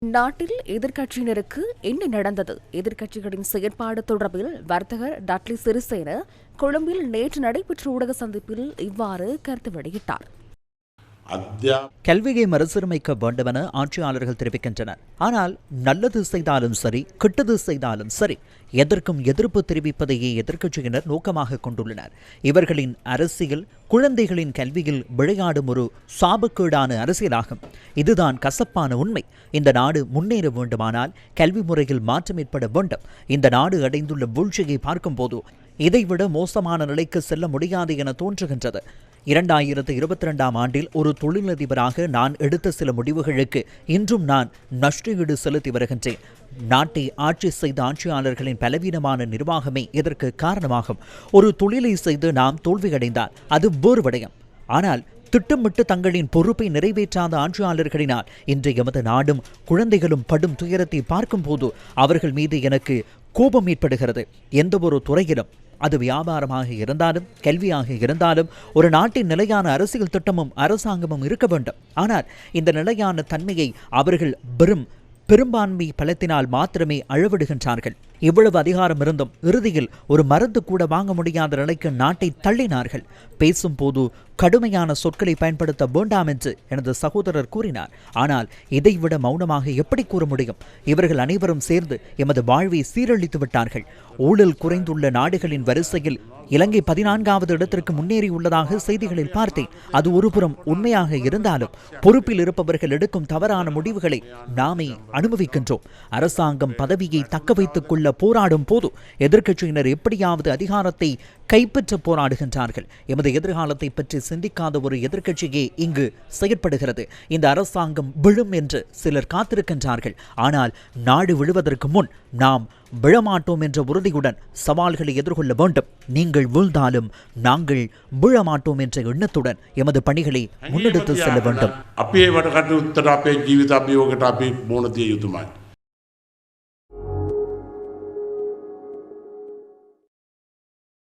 நாட்டில் எதிர்க்கட்சியினருக்கு என்ன நடந்தது? எதிர்க்கட்சிகளின் செயற்பாடு தொடர்பில் வர்த்தகர் டட்லி சிறிசேன கொழும்பில் நேற்று நடைபெற்ற ஊடக சந்திப்பில் இவ்வாறு கருத்து வெளியிட்டார். கல்வியை மறுசீரமைக்க வேண்டுமென ஆட்சியாளர்கள் தெரிவிக்கின்றனர். ஆனால் நல்லது செய்தாலும் சரி, கெட்டது செய்தாலும் சரி, எதற்கும் எதிர்ப்பு தெரிவிப்பதையே எதிர்க்கட்சியினர் நோக்கமாக கொண்டுள்ளனர். இவர்களின் அரசியல் குழந்தைகளின் கல்வியில் விளையாடும் ஒரு சாபக்கேடான அரசியலாகும். இதுதான் கசப்பான உண்மை. இந்த நாடு முன்னேற வேண்டுமானால் கல்வி முறையில் மாற்றம் ஏற்பட வேண்டும். இந்த நாடு அடைந்துள்ள வீழ்ச்சியை பார்க்கும்போது இதைவிட மோசமான நிலைக்கு செல்ல முடியாது என தோன்றுகின்றது. 2022ஆம் ஆண்டில் ஒரு தொழிலதிபராக நான் எடுத்த சில முடிவுகளுக்கு இன்றும் நான் நஷ்டஈடு செலுத்தி வருகின்றேன். நாட்டை ஆட்சி செய்த ஆட்சியாளர்களின் பலவீனமான நிர்வாகமே இதற்கு காரணமாகும். ஒரு தொழிலை செய்து நாம் தோல்வியடைந்தால் அது வேறு விடயம். ஆனால் திட்டமிட்டு தங்களின் பொறுப்பை நிறைவேற்றாத ஆட்சியாளர்களினால் இன்று எமது நாடும் குழந்தைகளும் படும் துயரத்தை பார்க்கும் போது அவர்கள் மீது எனக்கு கோபம் ஏற்படுகிறது. எந்த ஒரு துறையிலும், அது வியாபாரமாக இருந்தாலும் கல்வியாக இருந்தாலும், ஒரு நாட்டின் நிலையான அரசியல் திட்டமும் அரசாங்கமும் இருக்க வேண்டும். ஆனால் இந்த நிலையான தன்மையை அவர்கள் பெரும்பான்மை பலத்தினால் மாத்திரமே அளவிடுகின்றார்கள். இவ்வளவு அதிகாரம் இருந்தும் இறுதியில் ஒரு மருந்து கூட வாங்க முடியாத நிலைக்கு நாட்டை தள்ளினார்கள். பேசும்போது கடுமையான சொற்களை பயன்படுத்த வேண்டாம் என்று எனது சகோதரர் கூறினார். ஆனால் இதைவிட மௌனமாக எப்படி கூற முடியும்? இவர்கள் அனைவரும் சேர்ந்து எமது வாழ்வை சீரழித்து விட்டார்கள். ஊழல் குறைந்துள்ள நாடுகளின் வரிசையில் இலங்கை 14வது இடத்திற்கு முன்னேறியுள்ளதாக செய்திகளில் பார்த்தேன். அது ஒருபுறம் உண்மையாக இருந்தாலும் பொறுப்பில் இருப்பவர்கள் எடுக்கும் தவறான முடிவுகளை நாமே அனுபவிக்கின்றோம். அரசாங்கம் பதவியை தக்க வைத்துக் கொள்ள போராடும் போது எதிர்க்கட்சியினர் எப்படியாவது அதிகாரத்தை கைப்பற்ற போராடுகின்றார்கள். எமது எதிர்காலத்தை பற்றி சிந்திக்காத ஒரு எதிர்க்கட்சியே இங்கு செயற்படுகிறது. இந்த அரசாங்கம் விழும் என்று சிலர் காத்திருக்கின்றார்கள். ஆனால் நாடு விழுவதற்கு முன் நாம் விழமாட்டோம் என்ற உறுதியுடன் சவால்களை எதிர்கொள்ள வேண்டும். நீங்கள் வீழ்ந்தாலும் நாங்கள் விழமாட்டோம் என்ற எண்ணத்துடன் எமது பணிகளை முன்னெடுத்து செல்ல வேண்டும்.